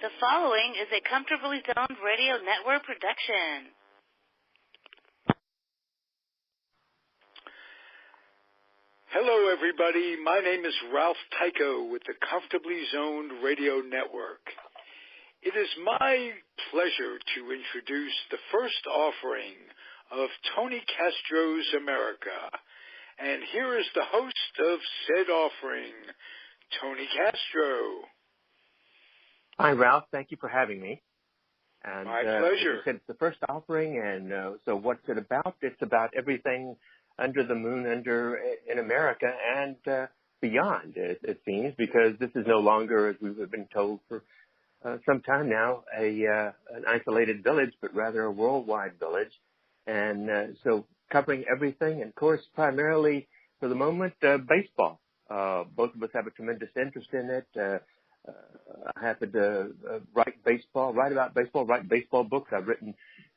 The following is a Comfortably Zoned Radio Network production. Hello, everybody. My name is Ralph Tyko with the Comfortably Zoned Radio Network. It is my pleasure to introduce the first offering of Tony Castro's America. And here is the host of said offering, Tony Castro. Hi, Ralph. Thank you for having me. And, my pleasure. As you said, it's the first offering, and so what's it about? It's about everything under the moon, in America, and beyond, it seems, because this is no longer, as we've been told for some time now, an isolated village, but rather a worldwide village. And so covering everything, and of course, primarily for the moment, baseball. Both of us have a tremendous interest in it. I happen to write about baseball, write baseball books. I've written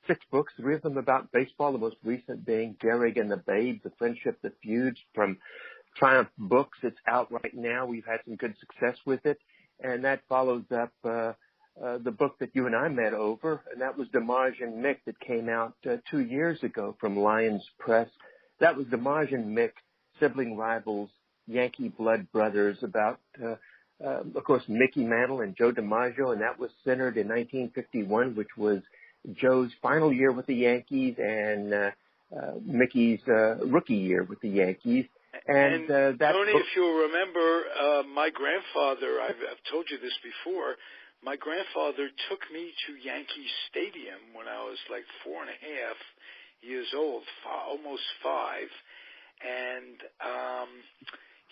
6 books, 3 of them about baseball, the most recent being Gehrig and the Babe, The Friendship That Feuds, from Triumph Books. It's out right now. We've had some good success with it. And that follows up the book that you and I met over, and that was Damage and Mick, that came out 2 years ago from Lions Press. That was Damage and Mick, sibling rivals, Yankee blood brothers, about of course, Mickey Mantle and Joe DiMaggio, and that was centered in 1951, which was Joe's final year with the Yankees and Mickey's rookie year with the Yankees. And Tony, if you'll remember, my grandfather, I've told you this before, my grandfather took me to Yankee Stadium when I was like 4.5 years old, almost 5, and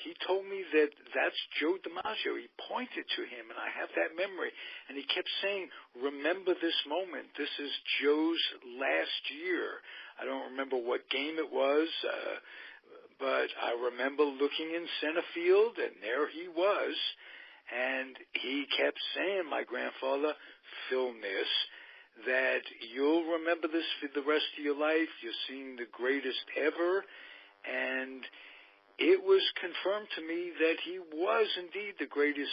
he told me that that's Joe DiMaggio. He pointed to him, and I have that memory. And he kept saying, remember this moment. This is Joe's last year. I don't remember what game it was, but I remember looking in center field, and there he was. And he kept saying, my grandfather, film this, that you'll remember this for the rest of your life. You're seeing the greatest ever. And it was confirmed to me that he was indeed the greatest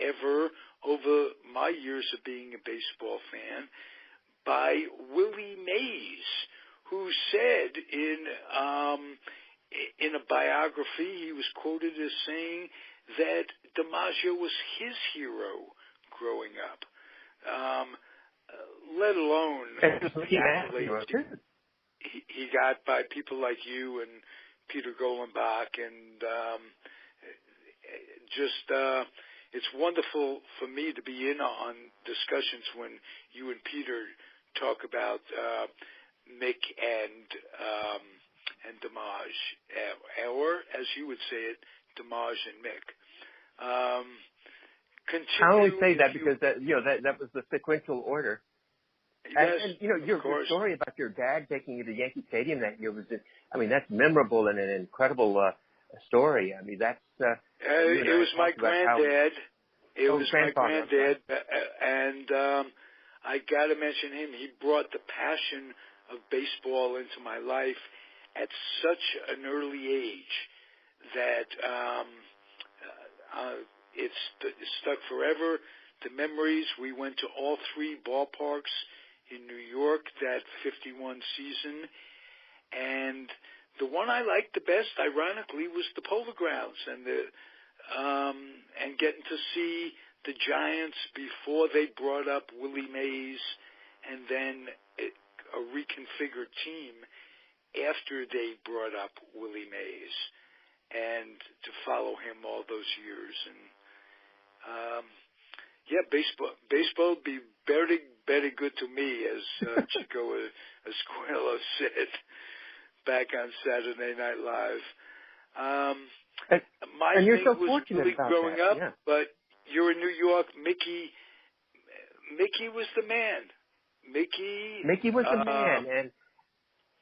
ever over my years of being a baseball fan by Willie Mays, who said in a biography, he was quoted as saying that DiMaggio was his hero growing up, let alone he got by people like you and Peter Golenbach, and it's wonderful for me to be in on discussions when you and Peter talk about Mick and Damage, or as you would say it, Damage and Mick. I only say that because that was the sequential order. Yes, and your story about your dad taking you to Yankee Stadium that year that's memorable and an incredible story. I mean, that's it was my granddad. It was my granddad, and I got to mention him. He brought the passion of baseball into my life at such an early age that it's stuck forever. The memories. We went to all 3 ballparks in New York that 51 season, and the one I liked the best, ironically, was the Polo Grounds, and and getting to see the Giants before they brought up Willie Mays, and then a reconfigured team after they brought up Willie Mays, and to follow him all those years. And baseball be very good to me, as Chico Escuela said back on Saturday Night Live. My and you're thing so was fortunate really about growing that, up, yeah. But you're in New York. Mickey was the man. Mickey was the man,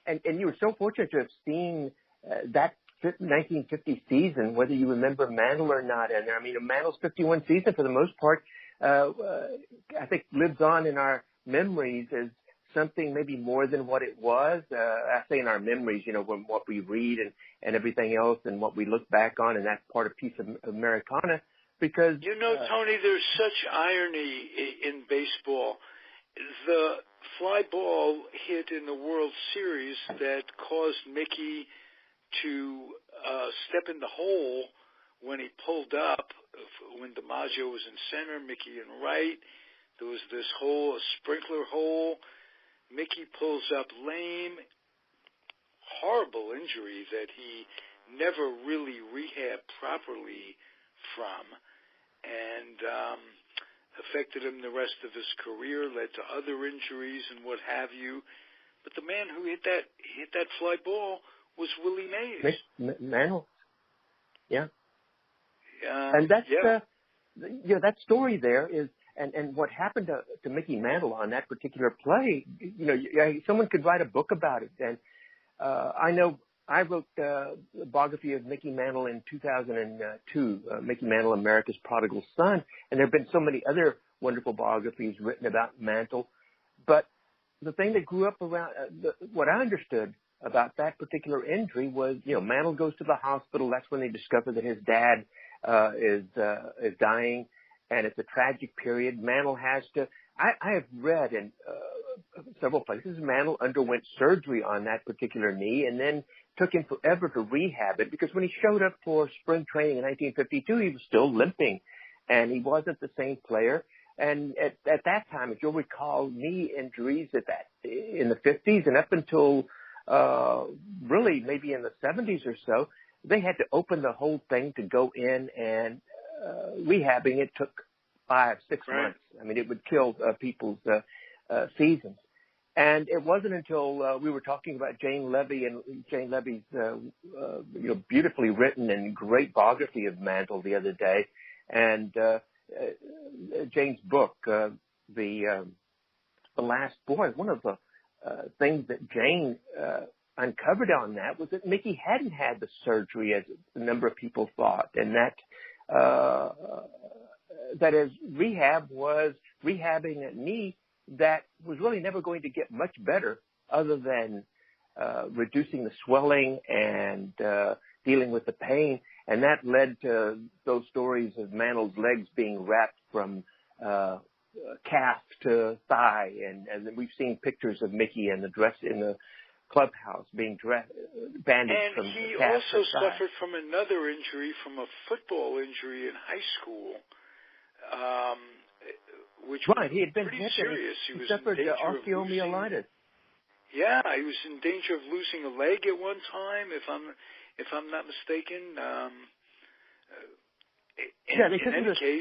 and you were so fortunate to have seen that 1950 season, whether you remember Mantle or not. And I mean, Mantle's 51 season, for the most part, I think lives on in our memories as something maybe more than what it was. I say in our memories, when what we read and everything else and what we look back on, and that's part of piece of Americana. because Tony, there's such irony in baseball. The fly ball hit in the World Series that caused Mickey to step in the hole when he pulled up. When DiMaggio was in center, Mickey in right. There was this hole, a sprinkler hole. Mickey pulls up lame. Horrible injury that he never really rehabbed properly from, and affected him the rest of his career, led to other injuries and what have you. But the man who hit that fly ball was Willie Mays. Mantle. Yeah. And that's that story there is, and what happened to Mickey Mantle on that particular play. Someone could write a book about it. And I know I wrote a biography of Mickey Mantle in 2002, Mickey Mantle, America's Prodigal Son, and there have been so many other wonderful biographies written about Mantle. But the thing that grew up around what I understood about that particular injury was, Mantle goes to the hospital. That's when they discover that his dad is dying, and it's a tragic period. Mantle has to. I have read in several places Mantle underwent surgery on that particular knee, and then took him forever to rehab it, because when he showed up for spring training in 1952, he was still limping, and he wasn't the same player. And at that time, if you'll recall, knee injuries in the 50s and up until really maybe in the 70s or so, they had to open the whole thing to go in, and rehabbing it took 5-6 months. I mean, it would kill people's seasons. And it wasn't until we were talking about Jane Levy and Jane Levy's beautifully written and great biography of Mantle the other day, and Jane's book, The Last Boy. One of the things that Jane uncovered on that was that Mickey hadn't had the surgery as a number of people thought, and that his rehab was rehabbing a knee that was really never going to get much better other than reducing the swelling and dealing with the pain. And that led to those stories of Mantle's legs being wrapped from calf to thigh. And we've seen pictures of Mickey in the clubhouse being bandaged from calf to thigh. And he also suffered from another injury, from a football injury in high school. Which he had been pretty hit. serious. He suffered osteomyelitis. Yeah, he was in danger of losing a leg at one time, if I'm not mistaken.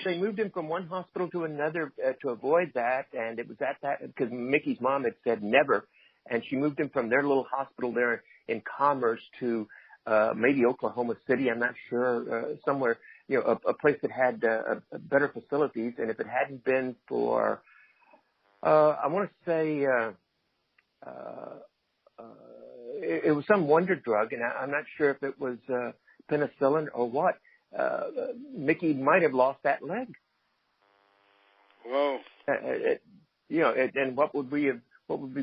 They moved him from one hospital to another to avoid that, and it was at that because Mickey's mom had said never, and she moved him from their little hospital there in Commerce to maybe Oklahoma City. I'm not sure, somewhere. A place that had better facilities, and if it hadn't been for, I want to say, it was some wonder drug, and I'm not sure if it was penicillin or what. Mickey might have lost that leg. Whoa! And what would we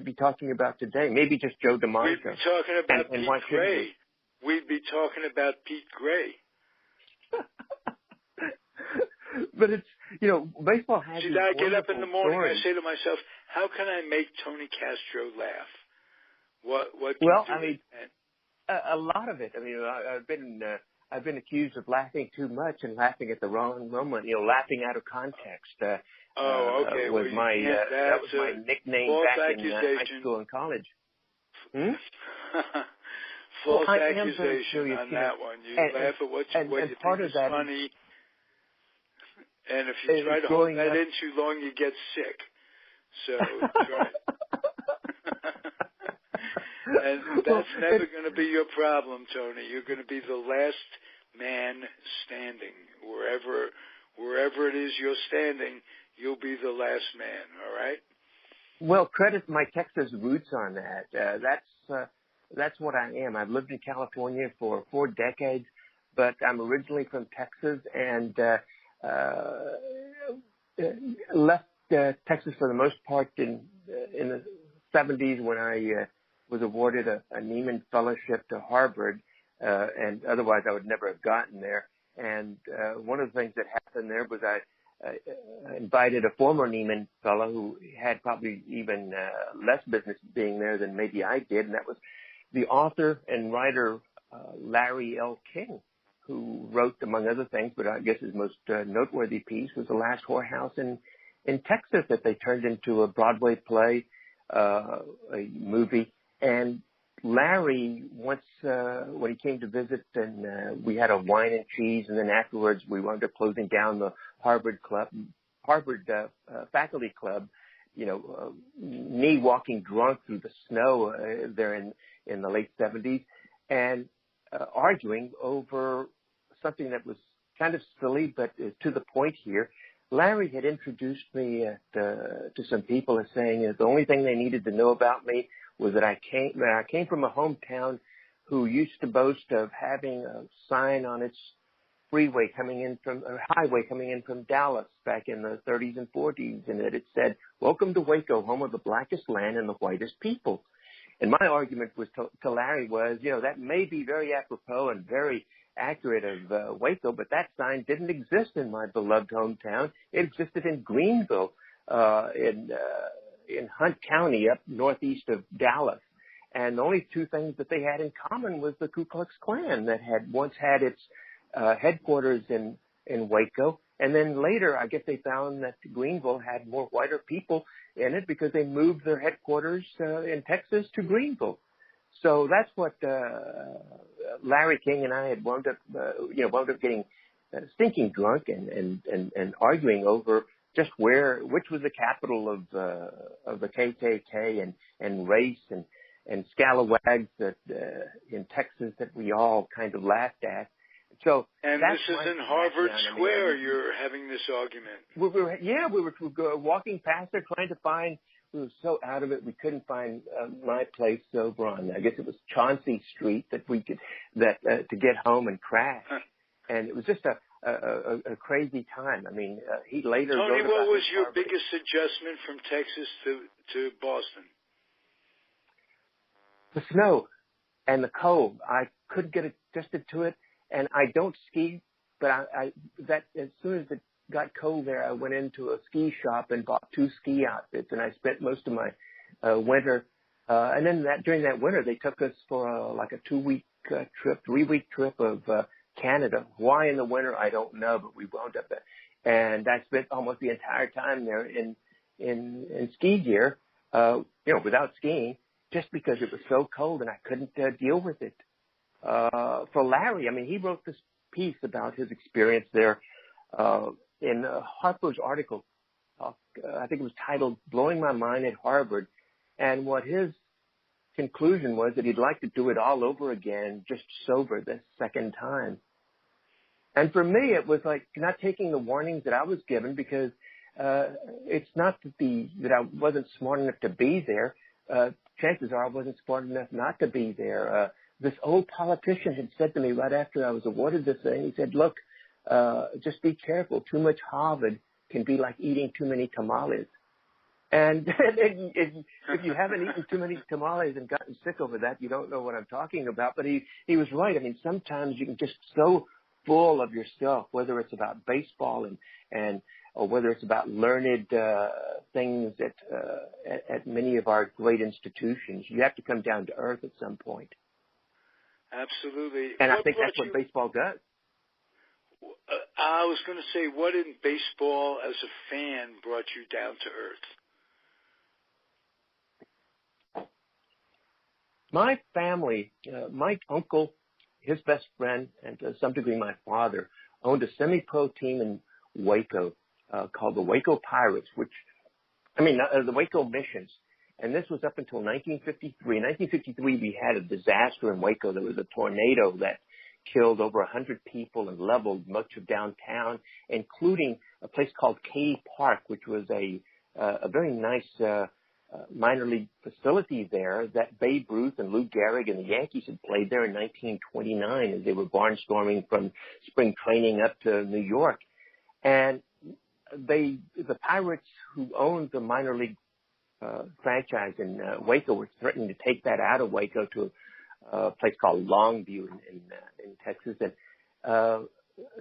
be talking about today? Maybe just Joe DiMaggio. We'd be talking about Pete Gray. We'd be talking about Pete Gray. But it's, baseball has. See, I get up in the morning and I say to myself, how can I make Tony Castro laugh? A lot of it. I mean, I've been accused of laughing too much and laughing at the wrong moment. Laughing out of context. Okay. Was that was my nickname back in high school and college. False accusation on that one. You laugh at what you think is funny. And if you try to hold that in too long, you get sick. So try. And that's never going to be your problem, Tony. You're going to be the last man standing. Wherever it is you're standing, you'll be the last man, all right? Well, credit my Texas roots on that. That's what I am. I've lived in California for 4 decades, but I'm originally from Texas, and left Texas for the most part in the 70s when I was awarded a Neiman Fellowship to Harvard, and otherwise I would never have gotten there. And one of the things that happened happened there was I invited a former Neiman fellow who had probably even less business being there than maybe I did, and that was the author and writer Larry L. King, who wrote, among other things, but I guess his most noteworthy piece was The Last Whorehouse in Texas that they turned into a Broadway play, a movie. And Larry, once when he came to visit, and we had a wine and cheese, and then afterwards we wound up closing down the Harvard faculty club, me walking drunk through the snow there in the late 70s, and arguing over something that was kind of silly, but to the point here. Larry had introduced me to some people as saying the only thing they needed to know about me was that I came from a hometown who used to boast of having a sign on its highway coming in from Dallas back in the 30s and 40s, and that it said, "Welcome to Waco, home of the blackest land and the whitest people." And my argument was to Larry was, that may be very apropos and very accurate of Waco, but that sign didn't exist in my beloved hometown. It existed in Greenville, in Hunt County, up northeast of Dallas. And the only two things that they had in common was the Ku Klux Klan that had once had its headquarters in Waco. And then later, I guess they found that Greenville had more whiter people in it because they moved their headquarters in Texas to Greenville. So that's what Larry King and I had wound up getting stinking drunk and arguing over just which was the capital of the KKK and race and scalawags that in Texas that we all kind of laughed at. So and this is in Harvard Square. You're having this argument. We were walking past there trying to find. We were so out of it we couldn't find my place over on. I guess it was Chauncey Street that we could to get home and crash. And it was just a crazy time. I mean, he later. Tony, what was your biggest adjustment from Texas to Boston? The snow and the cold. I couldn't get adjusted to it. And I don't ski, but as soon as it got cold there, I went into a ski shop and bought 2 ski outfits, and I spent most of my winter. And then during that winter, they took us for a 2-week trip, 3-week trip of Canada. Why in the winter, I don't know, but we wound up there. And I spent almost the entire time there in ski gear, without skiing, just because it was so cold and I couldn't deal with it. For Larry, I mean, he wrote this piece about his experience there in Harper's article. I think it was titled "Blowing My Mind at Harvard." And what his conclusion was that he'd like to do it all over again, just sober this second time. And for me, it was like not taking the warnings that I was given, because it's not that I wasn't smart enough to be there. Chances are I wasn't smart enough not to be there. This old politician had said to me right after I was awarded this thing, he said, "Look, just be careful. Too much Harvard can be like eating too many tamales." And if you haven't eaten too many tamales and gotten sick over that, you don't know what I'm talking about. But he was right. I mean, sometimes you can just so full of yourself, whether it's about baseball or whether it's about learned things at many of our great institutions. You have to come down to earth at some point. Absolutely. And I think that's what baseball does. I was going to say, what in baseball as a fan brought you down to earth? My family, my uncle, his best friend, and to some degree my father, owned a semi-pro team in Waco called the Waco Pirates, the Waco Missions. And this was up until 1953. In 1953, we had a disaster in Waco. There was a tornado that killed over 100 people and leveled much of downtown, including a place called Cave Park, which was a very nice minor league facility there that Babe Ruth and Lou Gehrig and the Yankees had played there in 1929 as they were barnstorming from spring training up to New York. And the Pirates, who owned the minor league franchise in Waco, were threatening to take that out of Waco to a place called Longview in Texas. And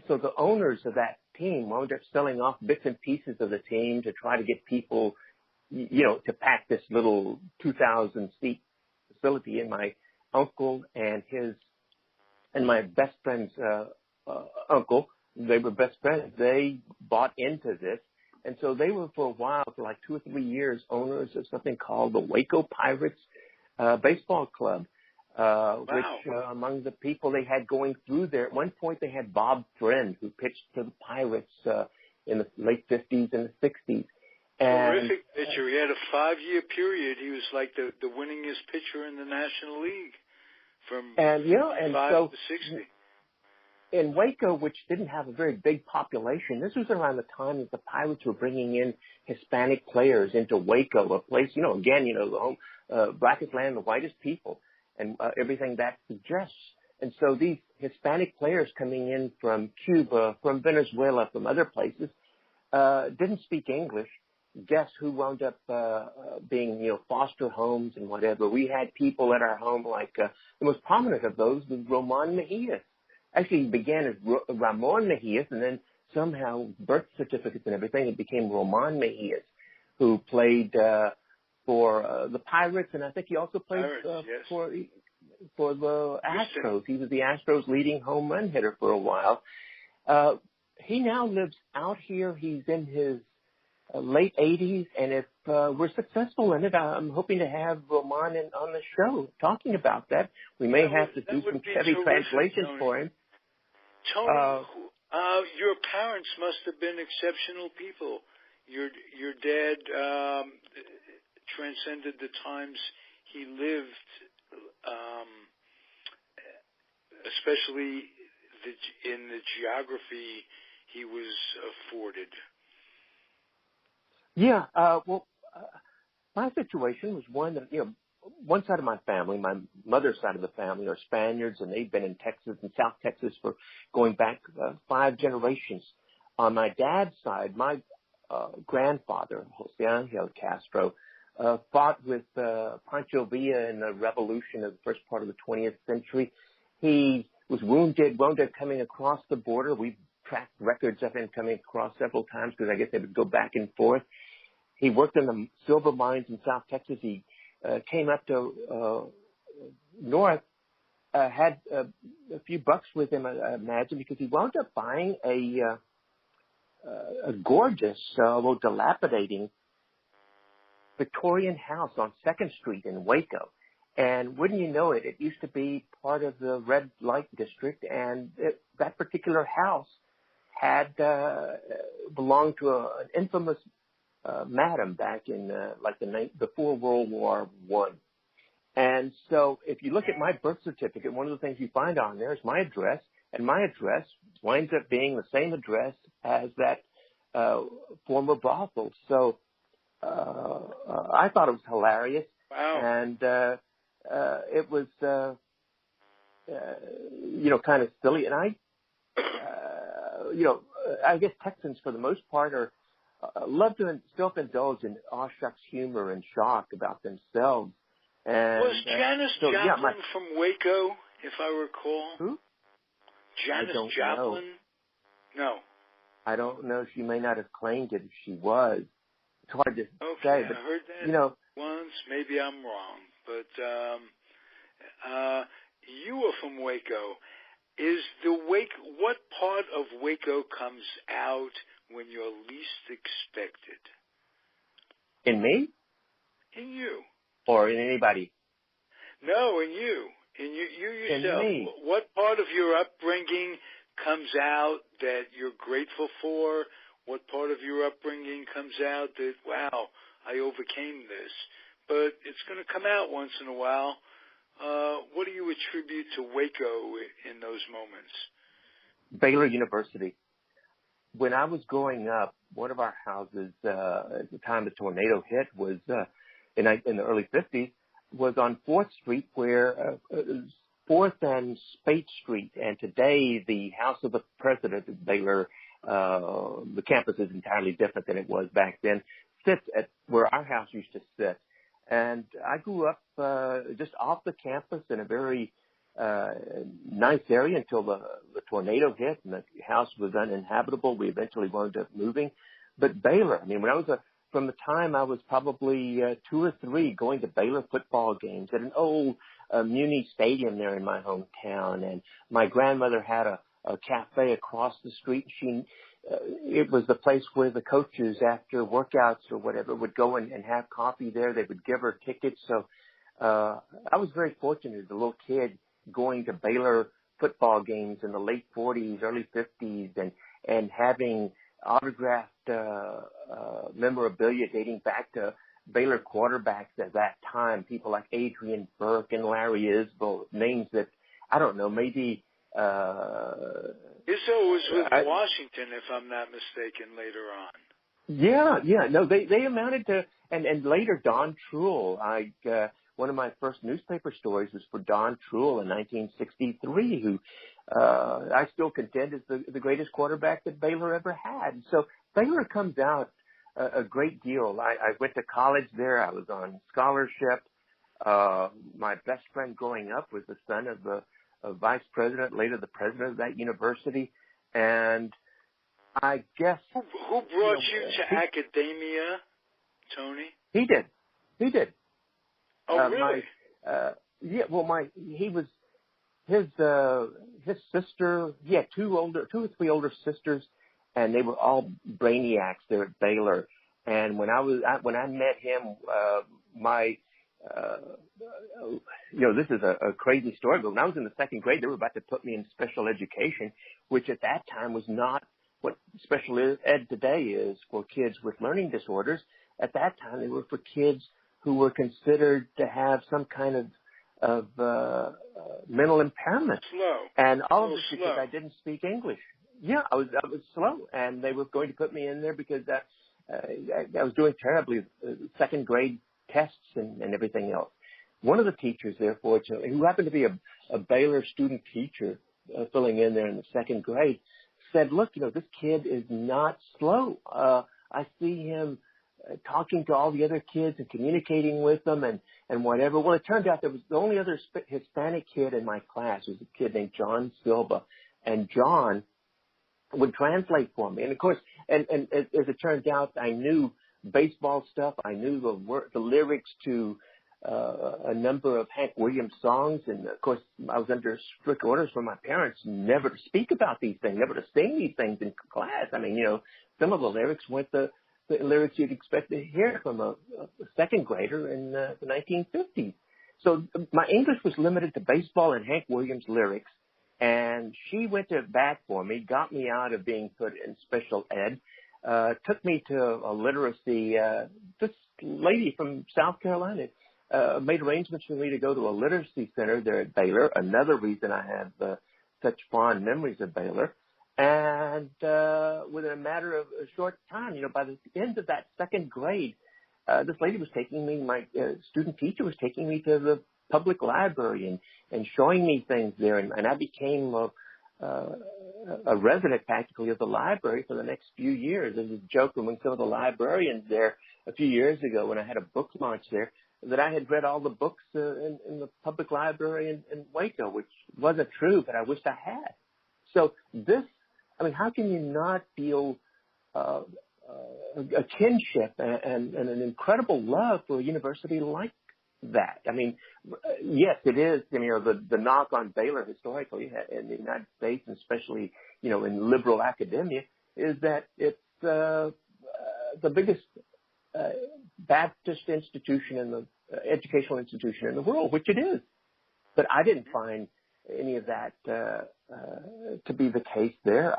so the owners of that team wound up selling off bits and pieces of the team to try to get people, to pack this little 2,000-seat facility. And my uncle and my best friend's uncle, they were best friends. They bought into this. And so they were for a while, for like 2 or 3 years, owners of something called the Waco Pirates Baseball Club. Which among the people they had going through there, at one point they had Bob Friend, who pitched for the Pirates in the late 50s and the 60s. Terrific pitcher. He had a 5-year period. He was like the winningest pitcher in the National League from 5 to 60. In Waco, which didn't have a very big population, this was around the time that the Pirates were bringing in Hispanic players into Waco, a place, the home, blackest land, the whitest people, and everything that suggests. And so these Hispanic players coming in from Cuba, from Venezuela, from other places, didn't speak English. Guess who wound up being, foster homes and whatever. We had people at our home like the most prominent of those was Roman Mejias. Actually, it began as Ramon Mejias, and then somehow birth certificates and everything, it became Roman Mejias, who played for the Pirates, and I think he also played for the Astros. He was the Astros' leading home run hitter for a while. He now lives out here. He's in his late 80s, and if we're successful in it, I'm hoping to have Roman on the show talking about that. We may have to do some heavy translations for him. Tony, your parents must have been exceptional people. Your dad transcended the times he lived, especially in the geography he was afforded. Yeah, my situation was one that, one side of my family, my mother's side of the family, are Spaniards, and they've been in Texas and South Texas for going back 5 generations. On my dad's side, my grandfather, Jose Angel Castro, fought with Pancho Villa in the revolution of the first part of the 20th century. He was wounded coming across the border. We've tracked records of him coming across several times because I guess they would go back and forth. He worked in the silver mines in South Texas. He came up to north, had a few bucks with him, I imagine, because he wound up buying a gorgeous, although dilapidating, Victorian house on 2nd Street in Waco. And wouldn't you know it, it used to be part of the red light district, and that particular house had belonged to an infamous madam back in before World War I. And so if you look at my birth certificate, one of the things you find on there is my address, and my address winds up being the same address as that former brothel. So I thought it was hilarious. Wow. And it was, kind of silly. And I guess Texans, for the most part, are love to self-indulge in aw shucks humor and shock about themselves. And, was Janis Joplin from Waco, if I recall? Who? Janis Joplin? No. I don't know. She may not have claimed it if she was. It's hard to say. But, I heard that once. Maybe I'm wrong. But you were from Waco. What part of Waco comes out when you're least expected? In me? In you. Or in anybody? No, in you. In you yourself. In me. What part of your upbringing comes out that you're grateful for? What part of your upbringing comes out that, wow, I overcame this? But it's going to come out once in a while. What do you attribute to Waco in those moments? Baylor University. When I was growing up, one of our houses at the time the tornado hit was in the early 50s was on 4th Street, where 4th and Spate Street. And today the House of the President of Baylor, the campus is entirely different than it was back then, sits at where our house used to sit. And I grew up just off the campus in a very nice area until the tornado hit and the house was uninhabitable. We eventually wound up moving. But Baylor, I mean, when I was from the time I was probably 2 or 3 going to Baylor football games at an old Muni stadium there in my hometown, and my grandmother had a cafe across the street. It was the place where the coaches, after workouts or whatever, would go and have coffee there. They would give her tickets. So I was very fortunate as a little kid going to Baylor football games in the late 40s, early 50s, and having autographed memorabilia dating back to Baylor quarterbacks at that time, people like Adrian Burke and Larry Isbell, names that, I don't know, maybe... Izzo was with Washington, if I'm not mistaken, later on. Yeah. No, they amounted to... And later, Don Truell. One of my first newspaper stories was for Don Truell in 1963, who I still contend is the greatest quarterback that Baylor ever had. So Baylor comes out a great deal. I went to college there. I was on scholarship. My best friend growing up was the son of the vice president, later the president of that university. And I guess... Who brought you to academia, Tony? He did. Oh, really? His sister, he had 2 or 3 older sisters, and they were all brainiacs there at Baylor. And when I met him, this is a crazy story, but when I was in the 2nd grade, they were about to put me in special education, which at that time was not what special ed today is for kids with learning disorders. At that time, they were for kids who were considered to have some kind of mental impairment. Slow. And all of this because I didn't speak English. Yeah, I was slow, and they were going to put me in there because I was doing terribly, 2nd grade tests and everything else. One of the teachers there, fortunately, who happened to be a Baylor student teacher filling in there in the 2nd grade, said, look, this kid is not slow. I see him talking to all the other kids and communicating with them and whatever. Well, it turned out there was the only other Hispanic kid in my class was a kid named John Silva, and John would translate for me. And of course, and as it turns out, I knew baseball stuff. I knew the lyrics to a number of Hank Williams songs, and of course, I was under strict orders from my parents never to speak about these things, never to sing these things in class. I mean, some of the lyrics weren't the lyrics you'd expect to hear from a 2nd grader in the 1950s. So my English was limited to baseball and Hank Williams lyrics, and she went to bat for me, got me out of being put in special ed, took me to a literacy, this lady from South Carolina made arrangements for me to go to a literacy center there at Baylor, another reason I have such fond memories of Baylor. And within a matter of a short time, by the end of that 2nd grade, this lady was taking me, my student teacher was taking me to the public library and showing me things there. And I became a resident practically of the library for the next few years. There was a joke among some of the librarians there a few years ago when I had a book launch there that I had read all the books in the public library in Waco, which wasn't true, but I wished I had. So how can you not feel a kinship and an incredible love for a university like that? I mean, yes, it is, the knock on Baylor historically in the United States, and especially, in liberal academia, is that it's the biggest Baptist institution in the educational institution in the world, which it is. But I didn't find any of that to be the case there.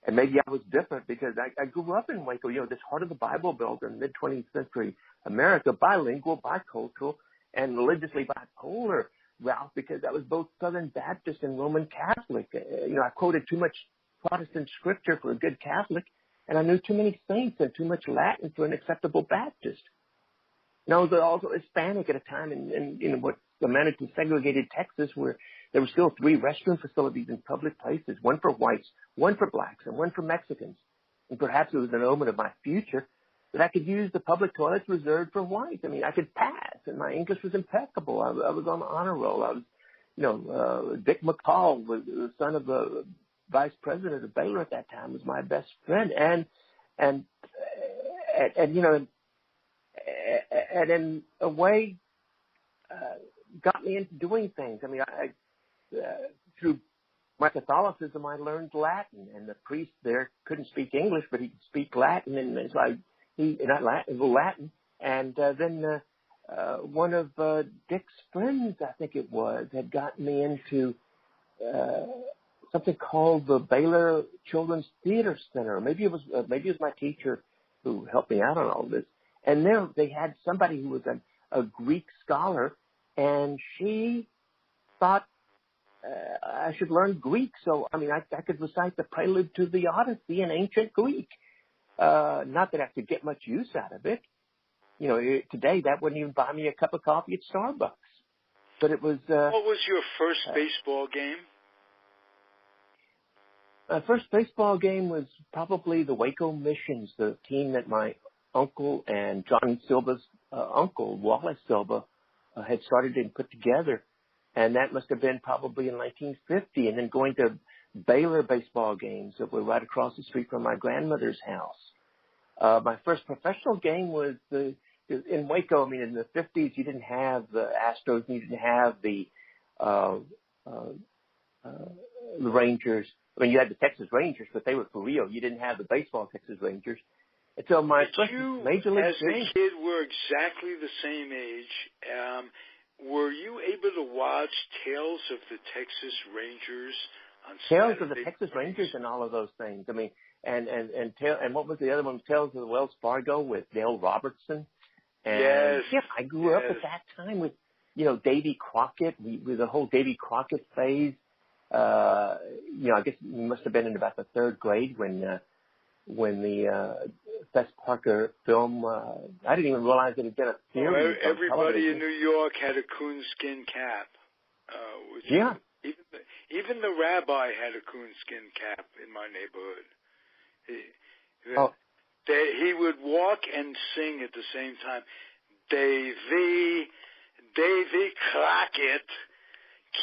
And maybe I was different because I grew up in Waco, this heart of the Bible Belt in mid-20th century America, bilingual, bicultural, and religiously bipolar, Ralph, because I was both Southern Baptist and Roman Catholic. I quoted too much Protestant scripture for a good Catholic, and I knew too many saints and too much Latin for an acceptable Baptist. And I was also Hispanic at a time in what amounted to segregated Texas, where there were still 3 restroom facilities in public places, one for whites, one for blacks, and one for Mexicans. And perhaps it was an omen of my future that I could use the public toilets reserved for whites. I mean, I could pass, and my English was impeccable. I was on the honor roll. I was, Dick McCall was the son of the vice president of Baylor at that time, was my best friend, and in a way got me into doing things. I mean, I through my Catholicism, I learned Latin, and the priest there couldn't speak English, but he could speak Latin, and so Latin. And then one of Dick's friends, I think it was, had gotten me into something called the Baylor Children's Theater Center. Maybe it was my teacher who helped me out on all this. And there they had somebody who was a Greek scholar, and she thought I should learn Greek. So, I mean, I could recite the Prelude to the Odyssey in ancient Greek. Not that I could get much use out of it. Today that wouldn't even buy me a cup of coffee at Starbucks. But it was... what was your first baseball game? My first baseball game was probably the Waco Missions, the team that my uncle and John Silva's uncle, Wallace Silva, had started and put together. And that must have been probably in 1950. And then going to Baylor baseball games that were right across the street from my grandmother's house. My first professional game was in Waco. I mean, in the 50s, you didn't have the Astros, and you didn't have the Rangers. I mean, you had the Texas Rangers, but they were for real. You didn't have the baseball Texas Rangers. And so my first major league game, as a kid, were exactly the same age. Were you able to watch Tales of the Texas Rangers on Tales Saturday of the Texas mornings? Rangers and all of those things? I mean, and what was the other one? Tales of the Wells Fargo with Dale Robertson. And yes. Yeah, I grew up at that time with, Davy Crockett, with the whole Davy Crockett phase. I guess we must have been in about the third grade when the Fess Parker film, I didn't even realize it had been a series. Everybody in New York had a coonskin cap. Yeah. Even the rabbi had a coonskin cap in my neighborhood. He would walk and sing at the same time. Davy Crockett,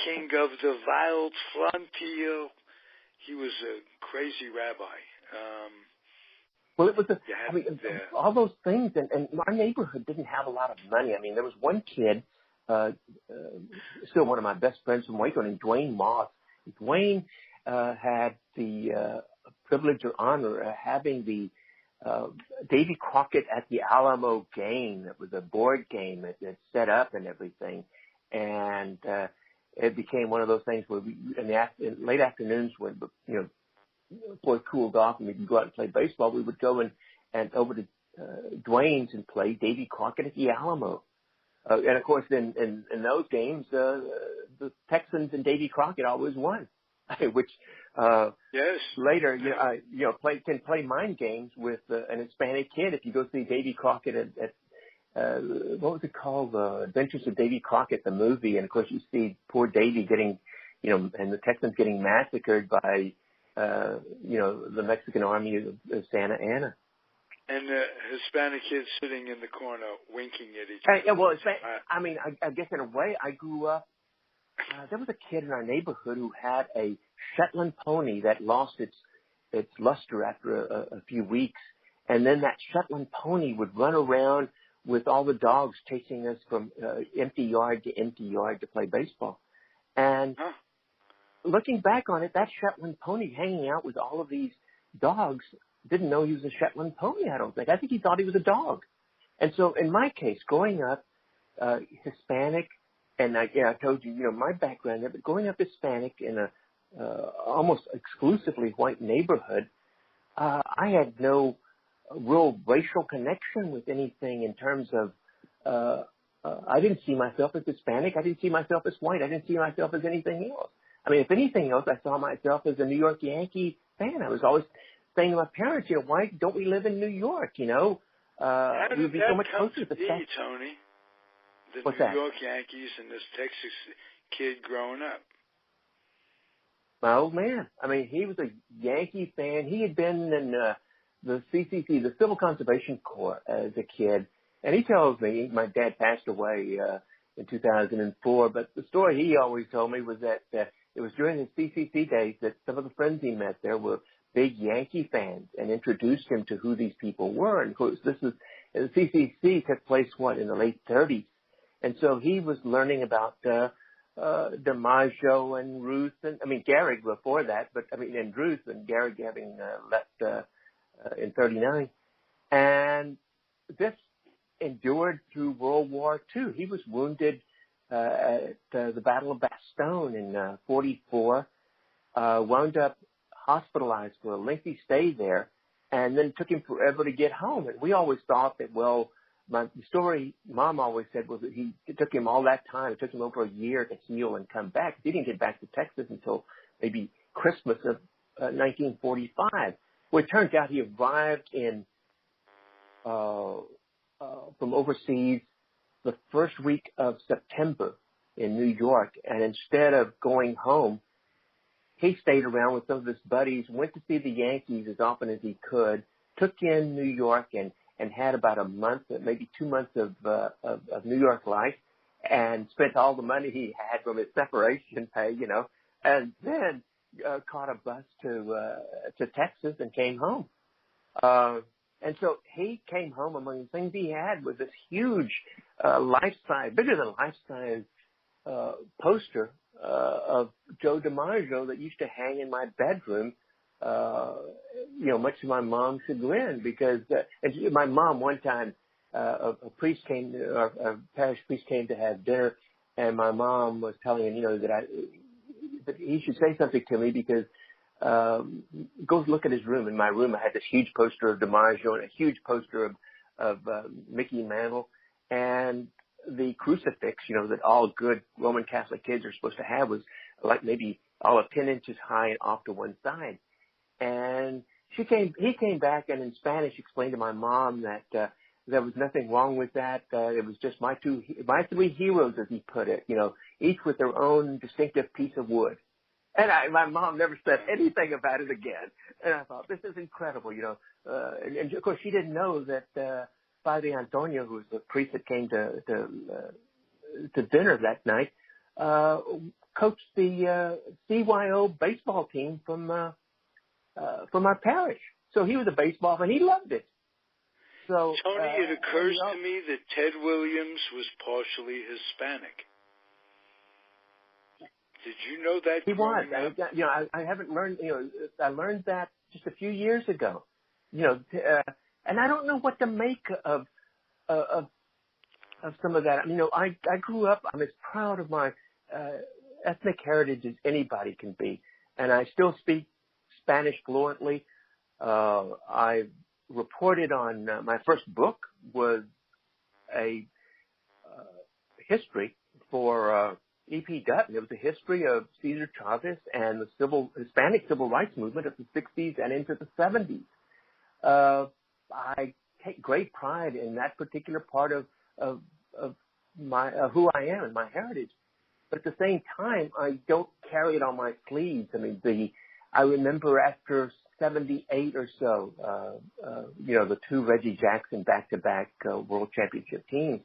king of the wild frontier. He was a crazy rabbi. Well, it was all those things, and our neighborhood didn't have a lot of money. I mean, there was one kid, still one of my best friends from Waco, named Dwayne Moss. Dwayne had the privilege or honor of having the Davy Crockett at the Alamo game. It was a board game that set up and everything, and it became one of those things where we, in late afternoons, when before it cooled off and we could go out and play baseball, we would go and over to Dwayne's and play Davy Crockett at the Alamo. And of course, in those games, the Texans and Davy Crockett always won, which later can play mind games with an Hispanic kid. If you go see Davy Crockett at what was it called, Adventures of Davy Crockett, the movie, and of course you see poor Davy getting, and the Texans getting massacred by the Mexican army of Santa Anna. And the Hispanic kids sitting in the corner winking at each other. I guess in a way I grew up, there was a kid in our neighborhood who had a Shetland pony that lost its luster after a few weeks. And then that Shetland pony would run around with all the dogs chasing us from empty yard to empty yard to play baseball. And looking back on it, that Shetland pony hanging out with all of these dogs didn't know he was a Shetland pony, I don't think. I think he thought he was a dog. And so in my case, growing up Hispanic, and I told you, my background there, but growing up Hispanic in a almost exclusively white neighborhood, I had no real racial connection with anything in terms of I didn't see myself as Hispanic. I didn't see myself as white. I didn't see myself as anything else. I mean, if anything else, I saw myself as a New York Yankee fan. I was always saying to my parents, why don't we live in New York? How did we'd be that so much come closer to be, Tony? The New York Yankees and this Texas kid growing up. My old man. I mean, he was a Yankee fan. He had been in the CCC, the Civil Conservation Corps, as a kid. And he tells me, my dad passed away in 2004. But the story he always told me was that it was during his CCC days that some of the friends he met there were big Yankee fans and introduced him to who these people were. And of course, the CCC took place, in the late 30s. And so he was learning about DiMaggio and Ruth, and Gehrig before that, and Ruth and Gehrig having left in 39. And this endured through World War II. He was wounded at the Battle of Bastogne in 44, wound up hospitalized for a lengthy stay there, and then took him forever to get home. And we always thought that, the story Mom always said was that it took him all that time. It took him over a year to heal and come back. He didn't get back to Texas until maybe Christmas of 1945. Well, it turns out he arrived from overseas the first week of September in New York, and instead of going home, he stayed around with some of his buddies, went to see the Yankees as often as he could, took in New York and had about a month, maybe 2 months of New York life, and spent all the money he had from his separation pay, and then caught a bus to Texas and came home. And so he came home. Among the things he had was this huge life-size, bigger than life-size poster of Joe DiMaggio that used to hang in my bedroom, much to my mom's chagrin, because and my mom one time, a parish priest came to have dinner, and my mom was telling him, that he should say something to me because go look at his room. In my room, I had this huge poster of DiMaggio and a huge poster of Mickey Mantle, and the crucifix, that all good Roman Catholic kids are supposed to have, was like maybe all of 10 inches high and off to one side. And he came back and in Spanish explained to my mom that there was nothing wrong with that. It was just my three heroes, as he put it, each with their own distinctive piece of wood. And my mom never said anything about it again. And I thought, this is incredible, and of course she didn't know that Padre Antonio, who was the priest that came to dinner that night, coached the CYO baseball team from our parish. So he was a baseball fan. He loved it. So Tony, it occurs to me that Ted Williams was partially Hispanic. Did you know that? He was. I haven't learned. I learned that just a few years ago. And I don't know what to make of some of that. I grew up. I'm as proud of my ethnic heritage as anybody can be, and I still speak Spanish fluently. I reported on my first book was a history for E.P. Dutton. It was a history of Cesar Chavez and the Hispanic civil rights movement of the 60s and into the 70s. I take great pride in that particular part of my who I am and my heritage. But at the same time, I don't carry it on my sleeves. I remember after 78 or so, the two Reggie Jackson back-to-back World Championship teams,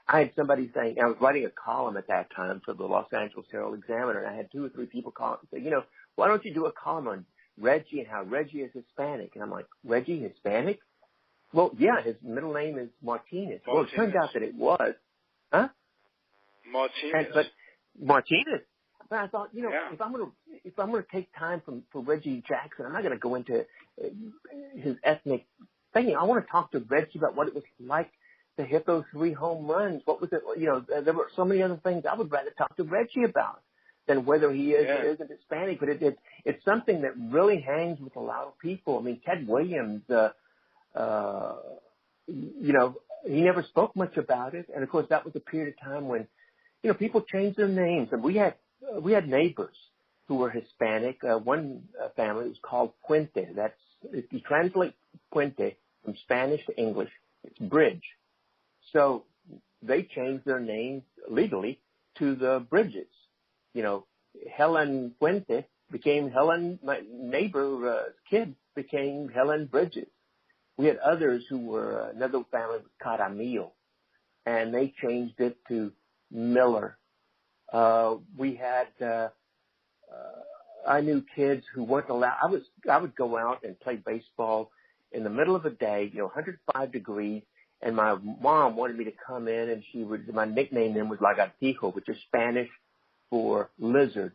I had somebody saying, I was writing a column at that time for the Los Angeles Herald-Examiner, and I had 2 or 3 people call and say, why don't you do a column on Reggie and how Reggie is Hispanic? And I'm like, Reggie Hispanic? Well, yeah, his middle name is Martinez. Well, it turned out that it was. Huh? Martinez. Martinez. But I thought, yeah. if I'm gonna take time for Reggie Jackson, I'm not gonna go into his ethnic thing. I want to talk to Reggie about what it was like to hit those 3 home runs. What was it? There were so many other things I would rather talk to Reggie about than whether he is or isn't Hispanic. But it's something that really hangs with a lot of people. Ted Williams, he never spoke much about it. And of course, that was a period of time when, people changed their names. And we had neighbors who were Hispanic. One family was called Puente. If you translate Puente from Spanish to English, it's bridge. So they changed their names legally to the Bridges. Helen Puente became Helen, my neighbor kid became Helen Bridges. We had others who were, another family was Caramillo, and they changed it to Miller. We had, I knew kids who weren't allowed. I would go out and play baseball in the middle of the day, 105 degrees, and my mom wanted me to come in, and my nickname then was Lagartijo, which is Spanish for lizard.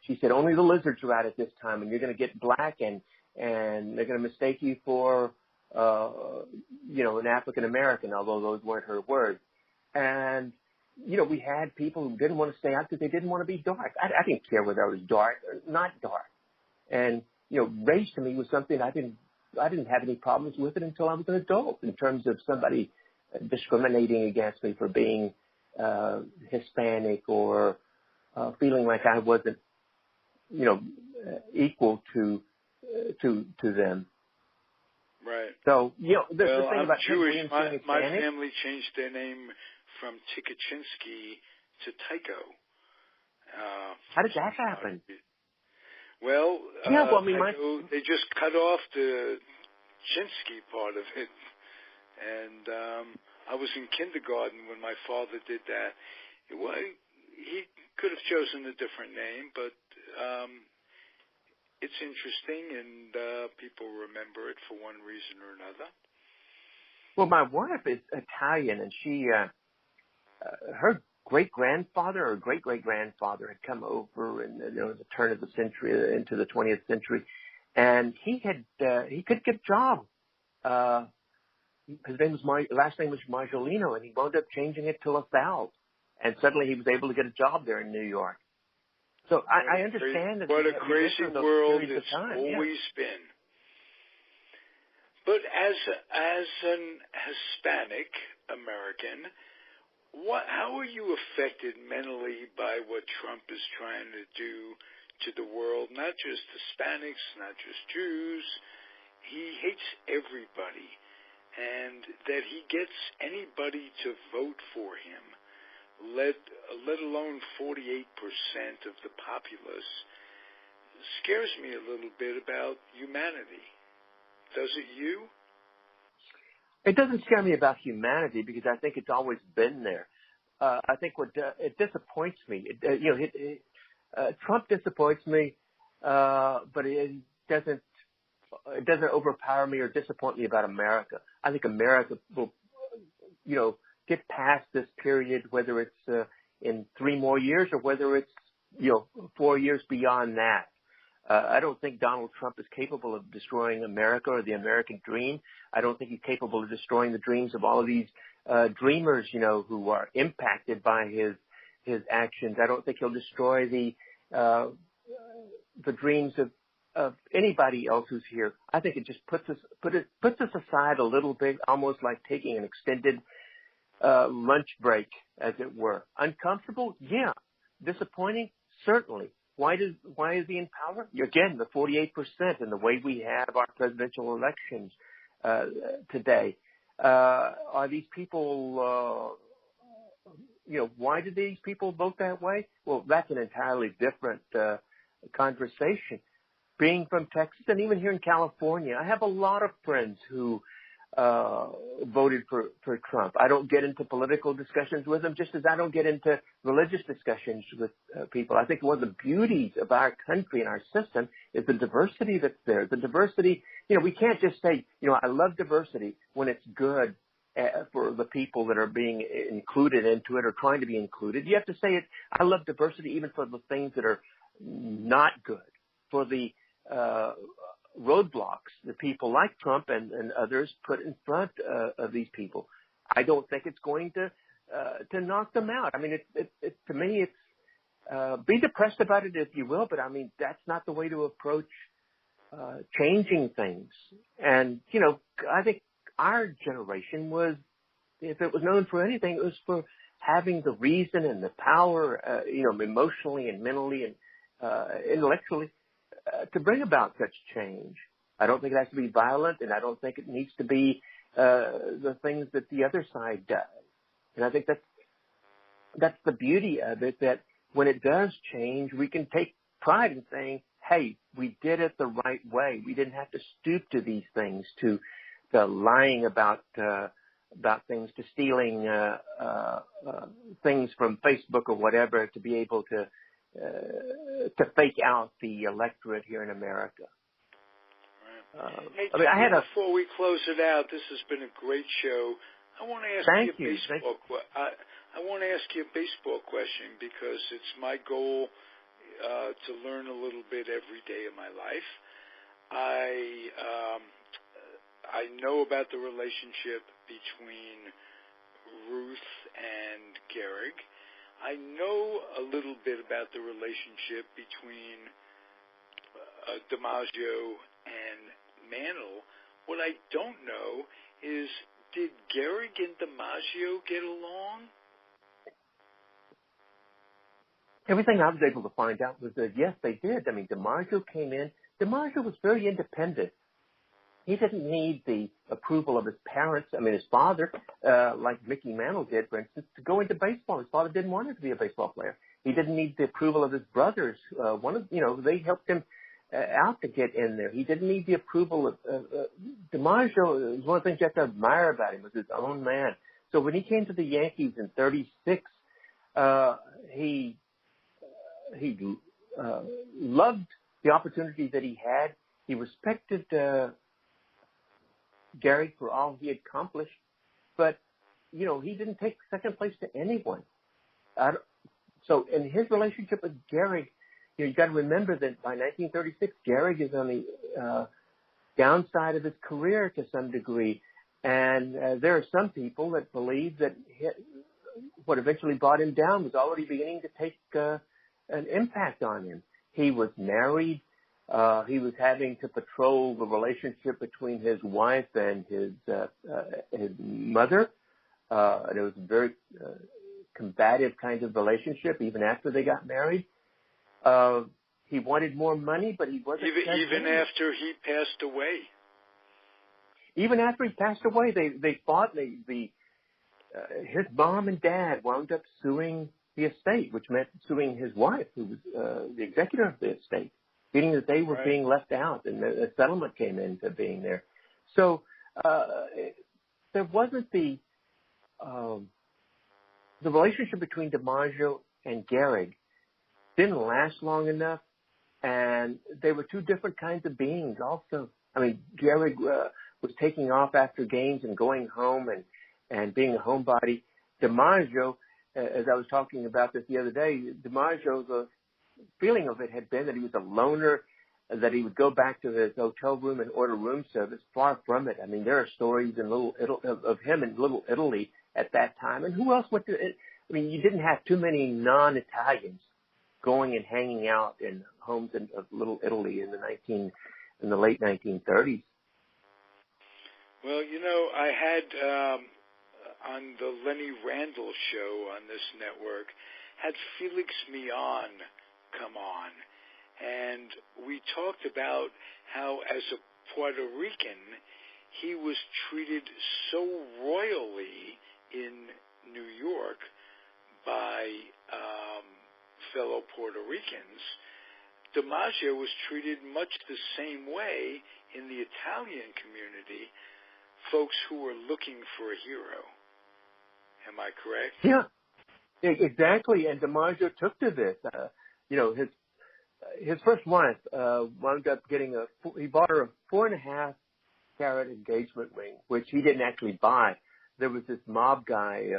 She said, only the lizards are out at this time, and you're going to get black, and they're going to mistake you for, an African American, although those weren't her words. And, we had people who didn't want to stay out because they didn't want to be dark. I didn't care whether I was dark or not dark. And, race to me was something I didn't have any problems with it until I was an adult in terms of somebody discriminating against me for being Hispanic or feeling like I wasn't, equal to them. Right. So, the thing I'm about Jewish. Hispanic, My family changed their name from Tikachinsky to Tyko. How did that happen? Well, Tyko, they just cut off the Chinsky part of it. And I was in kindergarten when my father did that. He could have chosen a different name, but it's interesting, and people remember it for one reason or another. Well, my wife is Italian, and she, her great-grandfather or great-great-grandfather had come over in the turn of the century into the 20th century, and he could get a job. His last name was Marjolino, and he wound up changing it to LaSalle, and suddenly he was able to get a job there in New York. So I understand that. What a crazy world it's always been. But as an Hispanic American, how are you affected mentally by what Trump is trying to do to the world? Not just Hispanics, not just Jews. He hates everybody, and that he gets anybody to vote for him, let alone 48% of the populace, scares me a little bit about humanity. Does it you? It doesn't scare me about humanity because I think it's always been there. I think it disappoints me. Trump disappoints me, but it doesn't overpower me or disappoint me about America. I think America will, get past this period, whether it's in 3 more years or whether it's 4 years beyond that. I don't think Donald Trump is capable of destroying America or the American dream. I don't think he's capable of destroying the dreams of all of these dreamers, who are impacted by his actions. I don't think he'll destroy the dreams of anybody else who's here. I think it just puts us aside a little bit, almost like taking an extended lunch break, as it were. Uncomfortable? Yeah. Disappointing? Certainly. Why is he in power? Again, the 48% and the way we have our presidential elections today. Are these people, why did these people vote that way? Well, that's an entirely different conversation. Being from Texas and even here in California, I have a lot of friends who voted for Trump. I don't get into political discussions with them, just as I don't get into religious discussions with people. I think one of the beauties of our country and our system is the diversity that's there. The diversity, we can't just say, I love diversity when it's good for the people that are being included into it or trying to be included. You have to say it. I love diversity even for the things that are not good, for the roadblocks that people like Trump and others put in front of these people. I don't think it's going to knock them out. I mean, to me, it's be depressed about it if you will, but I mean, that's not the way to approach changing things. And, I think our generation was, if it was known for anything, it was for having the reason and the power, emotionally and mentally and intellectually, to bring about such change. I don't think it has to be violent, and I don't think it needs to be the things that the other side does. And I think that's the beauty of it, that when it does change, we can take pride in saying, hey, we did it the right way. We didn't have to stoop to these things, to the lying about about things to stealing things from Facebook or whatever to be able to fake out the electorate here in America. Hey, Tony, before we close it out, this has been a great show. I want to ask you a baseball I want to ask you a baseball question because it's my goal to learn a little bit every day of my life. I know about the relationship between Ruth and Gehrig. I know a little bit about the relationship between DiMaggio and Mantle. What I don't know is, did Gehrig and DiMaggio get along? Everything I was able to find out was that, yes, they did. I mean, DiMaggio came in. DiMaggio was very independent. He didn't need the approval of his parents, his father, like Mickey Mantle did, for instance, to go into baseball. His father didn't want him to be a baseball player. He didn't need the approval of his brothers. They helped him out to get in there. He didn't need the approval of DiMaggio. Is one of the things you have to admire about him, was his own man. So when he came to the Yankees in '36, he loved the opportunity that he had. He respected Gehrig for all he had accomplished, but he didn't take second place to anyone. So in his relationship with Gehrig, you got to remember that by 1936, Gehrig is on the downside of his career to some degree, and there are some people that believe that what eventually brought him down was already beginning to take an impact on him. He was married. He was having to patrol the relationship between his wife and his mother. And it was a very combative kind of relationship even after they got married. He wanted more money, but he wasn't. Even after he passed away. Even after he passed away, they fought. His mom and dad wound up suing the estate, which meant suing his wife, who was the executor of the estate, feeling that they were being left out, and a settlement came into being there. So there wasn't the relationship between DiMaggio and Gehrig didn't last long enough, and they were two different kinds of beings also. Gehrig was taking off after games and going home and being a homebody. DiMaggio, as I was talking about this the other day, DiMaggio's feeling of it had been that he was a loner, that he would go back to his hotel room and order room service. Far from it. There are stories of him in Little Italy at that time. And who else went to it? You didn't have too many non-Italians going and hanging out in homes of Little Italy in the late 1930s. Well, I had on the Lenny Randall show on this network, had Felix Millan come on, and we talked about how, as a Puerto Rican, he was treated so royally in New York by fellow Puerto Ricans. DiMaggio was treated much the same way in the Italian community, folks who were looking for a hero. Am I correct? Yeah, exactly. And DiMaggio took to this. His first wife wound up getting he bought her a 4.5-carat engagement ring, which he didn't actually buy. There was this mob guy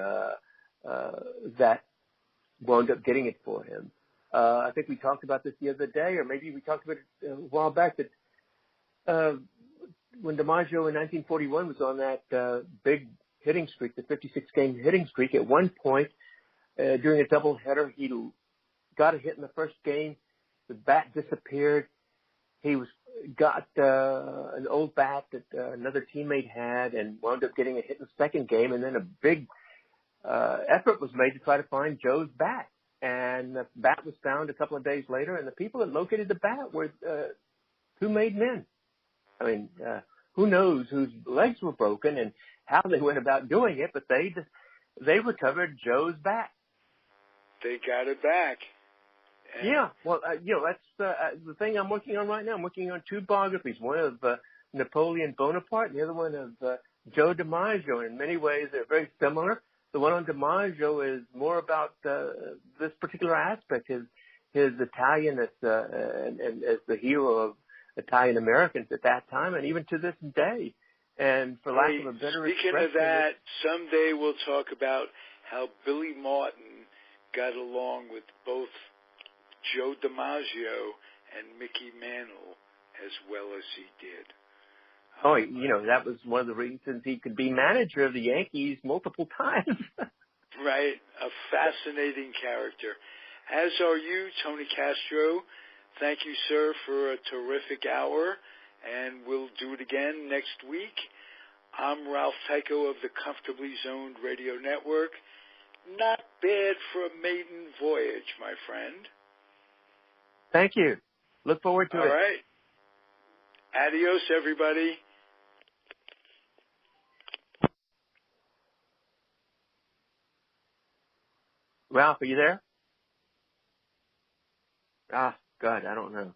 that wound up getting it for him. I think we talked about this the other day, or maybe we talked about it a while back, that when DiMaggio in 1941 was on that big hitting streak, the 56-game hitting streak, at one point during a doubleheader, he got a hit in the first game. The bat disappeared. He got an old bat that another teammate had and wound up getting a hit in the second game, and then a big effort was made to try to find Joe's bat. And the bat was found a couple of days later, and the people that located the bat were two made men. Who knows whose legs were broken and how they went about doing it, but they recovered Joe's bat. They got it back. Yeah, well, that's the thing I'm working on right now. I'm working on two biographies, one of Napoleon Bonaparte and the other one of Joe DiMaggio, and in many ways they're very similar. The one on DiMaggio is more about this particular aspect, his Italianness and as the hero of Italian Americans at that time, and even to this day. And for lack of a better expression, speaking of that, someday we'll talk about how Billy Martin got along with both Joe DiMaggio and Mickey Mantle as well as he did. Oh, that was one of the reasons he could be manager of the Yankees multiple times. Right. A fascinating character. As are you, Tony Castro. Thank you, sir, for a terrific hour, and we'll do it again next week. I'm Ralph Tyko of the Comfortably Zoned Radio Network. Not bad for a maiden voyage, my friend. Thank you. Look forward to it. All right. Adios, everybody. Ralph, are you there? God, I don't know.